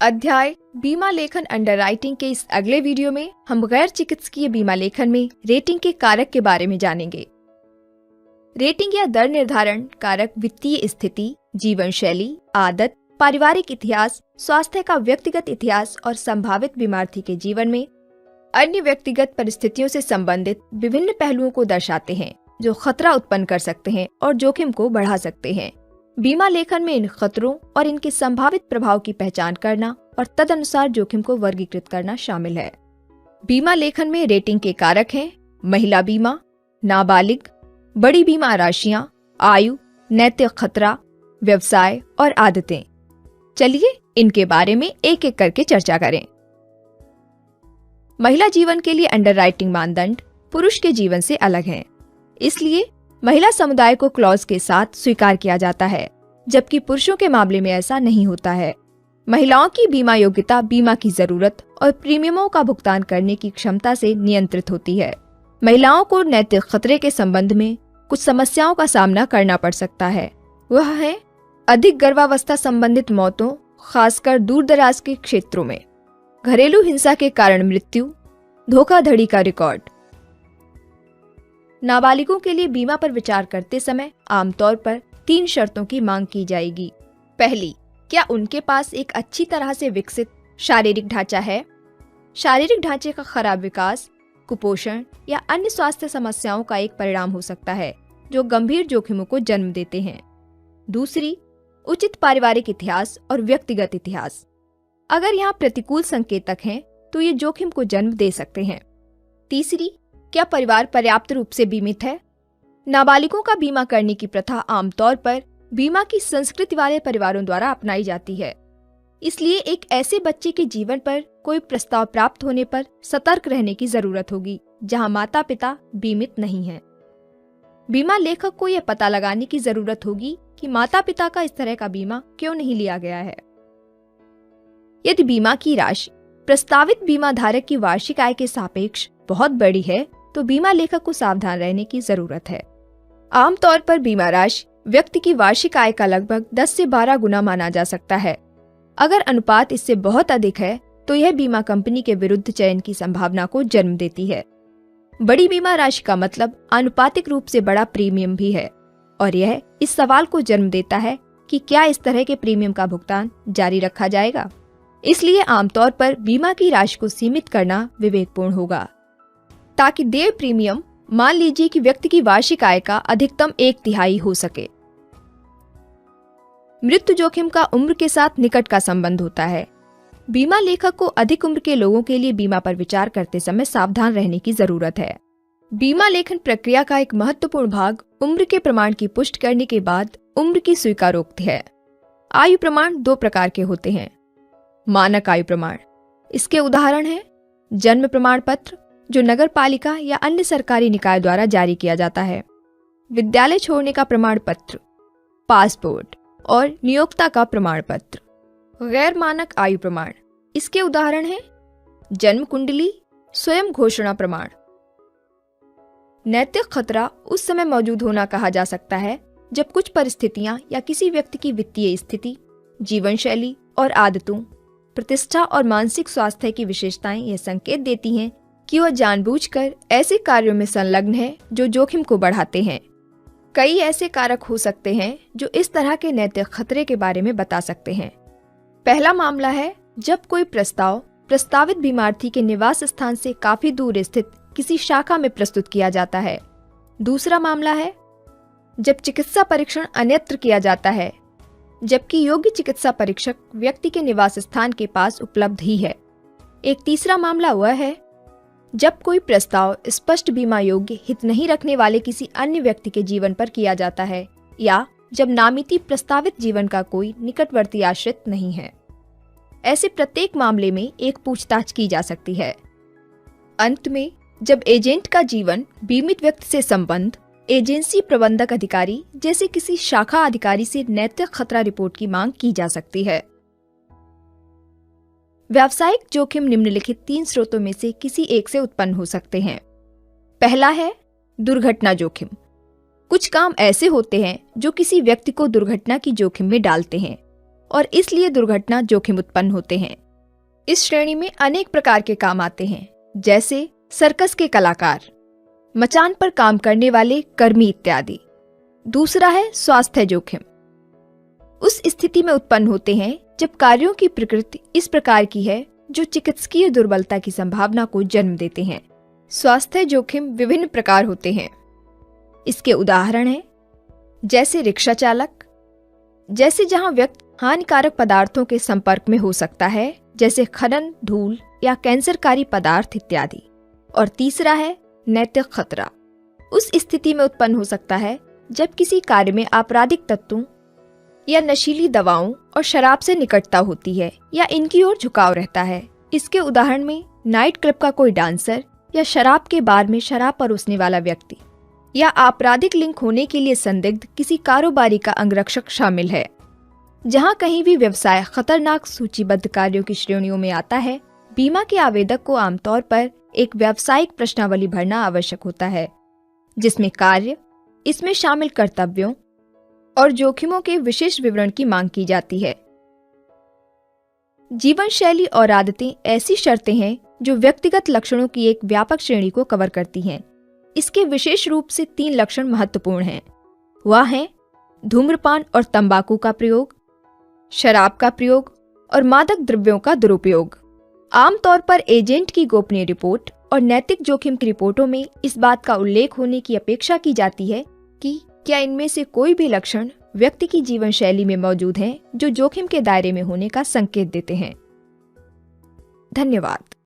अध्याय बीमा लेखन अंडरराइटिंग के इस अगले वीडियो में हम गैर चिकित्सकीय बीमा लेखन में रेटिंग के कारक के बारे में जानेंगे। रेटिंग या दर निर्धारण कारक वित्तीय स्थिति, जीवन शैली, आदत, पारिवारिक इतिहास, स्वास्थ्य का व्यक्तिगत इतिहास और संभावित बीमार्थी के जीवन में अन्य व्यक्तिगत परिस्थितियों से संबंधित विभिन्न पहलुओं को दर्शाते हैं जो खतरा उत्पन्न कर सकते हैं और जोखिम को बढ़ा सकते हैं। बीमा लेखन में इन खतरों और इनके संभावित प्रभाव की पहचान करना और तदनुसार जोखिम को वर्गीकृत करना शामिल है। बीमा लेखन में रेटिंग के कारक हैं महिला बीमा, नाबालिग, बड़ी बीमा राशियां, आयु, नैतिक खतरा, व्यवसाय और आदतें। चलिए इनके बारे में एक एक करके चर्चा करें। महिला जीवन के लिए अंडरराइटिंग मानदंड पुरुष के जीवन से अलग हैं। इसलिए महिला समुदाय को क्लॉज के साथ स्वीकार किया जाता है, जबकि पुरुषों के मामले में ऐसा नहीं होता है। महिलाओं की बीमा योग्यता बीमा की जरूरत और प्रीमियमों का भुगतान करने की क्षमता से नियंत्रित होती है। महिलाओं को नैतिक खतरे के संबंध में कुछ समस्याओं का सामना करना पड़ सकता है। वह है अधिक गर्भावस्था संबंधित मौतों, खासकर दूर दराज के क्षेत्रों में, घरेलू हिंसा के कारण मृत्यु, धोखाधड़ी का रिकॉर्ड। नाबालिगों के लिए बीमा पर विचार करते समय आमतौर पर 3 शर्तों की मांग की जाएगी। पहली, क्या उनके पास एक अच्छी तरह से विकसित शारीरिक ढांचा है? शारीरिक ढांचे का खराब विकास कुपोषण या अन्य स्वास्थ्य समस्याओं का एक परिणाम हो सकता है जो गंभीर जोखिमों को जन्म देते हैं। दूसरी, उचित पारिवारिक इतिहास और व्यक्तिगत इतिहास। अगर यहाँ प्रतिकूल संकेतक हैं तो ये जोखिम को जन्म दे सकते हैं। तीसरी, क्या परिवार पर्याप्त रूप से बीमित है? नाबालिगों का बीमा करने की प्रथा आमतौर पर बीमा की संस्कृति वाले परिवारों द्वारा अपनाई जाती है। इसलिए एक ऐसे बच्चे के जीवन पर कोई प्रस्ताव प्राप्त होने पर सतर्क रहने की जरूरत होगी जहां माता पिता बीमित नहीं हैं। बीमा लेखक को यह पता लगाने की जरूरत होगी कि माता पिता का इस तरह का बीमा क्यों नहीं लिया गया है। यदि बीमा की राशि प्रस्तावित बीमा धारक की वार्षिक आय के सापेक्ष बहुत बड़ी है तो बीमा लेखक को सावधान रहने की जरूरत है। आमतौर पर बीमा राशि व्यक्ति की वार्षिक आय का लगभग 10 से 12 गुना माना जा सकता है। अगर अनुपात इससे बहुत अधिक है तो यह बीमा कंपनी के विरुद्ध चयन की संभावना को जन्म देती है। बड़ी बीमा राशि का मतलब आनुपातिक रूप से बड़ा प्रीमियम भी है और यह इस सवाल को जन्म देता है कि क्या इस तरह के प्रीमियम का भुगतान जारी रखा जाएगा। इसलिए आमतौर पर बीमा की राशि को सीमित करना विवेकपूर्ण होगा ताकि देय प्रीमियम, मान लीजिए कि व्यक्ति की वार्षिक आय का अधिकतम 1/3 हो सके। मृत्यु जोखिम का उम्र के साथ निकट का संबंध होता है। बीमा लेखक को अधिक उम्र के लोगों के लिए बीमा पर विचार करते समय सावधान रहने की जरूरत है। बीमा लेखन प्रक्रिया का एक महत्वपूर्ण भाग उम्र के प्रमाण की पुष्टि करने के बाद उम्र की स्वीकारोक्ति है। आयु प्रमाण 2 प्रकार के होते हैं। मानक आयु प्रमाण, इसके उदाहरण हैं जन्म प्रमाण पत्र जो नगर पालिका या अन्य सरकारी निकाय द्वारा जारी किया जाता है, विद्यालय छोड़ने का प्रमाण पत्र, पासपोर्ट और नियोक्ता का प्रमाण पत्र। गैर मानक आयु प्रमाण, इसके उदाहरण हैं जन्म कुंडली, स्वयं घोषणा प्रमाण। नैतिक खतरा उस समय मौजूद होना कहा जा सकता है जब कुछ परिस्थितियां या किसी व्यक्ति की वित्तीय स्थिति, जीवन शैली और आदतों, प्रतिष्ठा और मानसिक स्वास्थ्य की विशेषताएं यह संकेत देती हैं कि वह जानबूझकर ऐसे कार्यों में संलग्न है जो जोखिम को बढ़ाते हैं। कई ऐसे कारक हो सकते हैं जो इस तरह के नैतिक खतरे के बारे में बता सकते हैं। पहला मामला है जब कोई प्रस्ताव प्रस्तावित बीमार्थी के निवास स्थान से काफी दूर स्थित किसी शाखा में प्रस्तुत किया जाता है। दूसरा मामला है जब चिकित्सा परीक्षण अन्यत्र किया जाता है जबकि योग्य चिकित्सा परीक्षक व्यक्ति के निवास स्थान के पास उपलब्ध ही है। एक तीसरा मामला वह है जब कोई प्रस्ताव स्पष्ट बीमा योग्य हित नहीं रखने वाले किसी अन्य व्यक्ति के जीवन पर किया जाता है या जब नामिती प्रस्तावित जीवन का कोई निकटवर्ती आश्रित नहीं है। ऐसे प्रत्येक मामले में एक पूछताछ की जा सकती है। अंत में जब एजेंट का जीवन बीमित व्यक्ति से संबंध एजेंसी प्रबंधक अधिकारी जैसे किसी शाखा अधिकारी से नैतिक खतरा रिपोर्ट की मांग की जा सकती है। व्यावसायिक जोखिम निम्नलिखित 3 स्रोतों में से किसी एक से उत्पन्न हो सकते हैं। पहला है दुर्घटना जोखिम। कुछ काम ऐसे होते हैं जो किसी व्यक्ति को दुर्घटना की जोखिम में डालते हैं और इसलिए दुर्घटना जोखिम उत्पन्न होते हैं। इस श्रेणी में अनेक प्रकार के काम आते हैं, जैसे सर्कस के कलाकार, मचान पर काम करने वाले कर्मी इत्यादि। दूसरा है स्वास्थ्य जोखिम। उस स्थिति में उत्पन्न होते हैं जब कार्यों की प्रकृति इस प्रकार की है जो चिकित्सकीय दुर्बलता की संभावना को जन्म देते हैं। स्वास्थ्य जोखिम विभिन्न प्रकार होते हैं। इसके उदाहरण हैं जैसे रिक्शा चालक, जैसे जहां व्यक्ति हानिकारक पदार्थों के संपर्क में हो सकता है, जैसे खनन, धूल या कैंसरकारी पदार्थ इत्यादि। और तीसरा है नैतिक खतरा। उस स्थिति में उत्पन्न हो सकता है जब किसी कार्य में आपराधिक तत्वों या नशीली दवाओं और शराब से निकटता होती है या इनकी ओर झुकाव रहता है। इसके उदाहरण में नाइट क्लब का कोई डांसर या शराब के बार में शराब परोसने वाला व्यक्ति या आपराधिक लिंक होने के लिए संदिग्ध किसी कारोबारी का अंगरक्षक शामिल है। जहां कहीं भी व्यवसाय खतरनाक सूचीबद्ध कार्यों की श्रेणियों में आता है, बीमा के आवेदक को आमतौर पर एक व्यावसायिक प्रश्नावली भरना आवश्यक होता है, जिसमें कार्य, इसमें शामिल कर्तव्यों और जोखिमों के विशेष विवरण की मांग की जाती है। जीवन शैली और आदतें ऐसी शर्तें हैं जो व्यक्तिगत लक्षणों की एक व्यापक श्रेणी को कवर करती हैं। इसके विशेष रूप से 3 लक्षण महत्वपूर्ण हैं। वह हैं धूम्रपान और तंबाकू का प्रयोग, शराब का प्रयोग और मादक द्रव्यों का दुरुपयोग। आमतौर पर एजेंट की गोपनीय रिपोर्ट और नैतिक जोखिम की रिपोर्टों में इस बात का उल्लेख होने की अपेक्षा की जाती है कि क्या इनमें से कोई भी लक्षण व्यक्ति की जीवन शैली में मौजूद हैं जो जोखिम के दायरे में होने का संकेत देते हैं। धन्यवाद।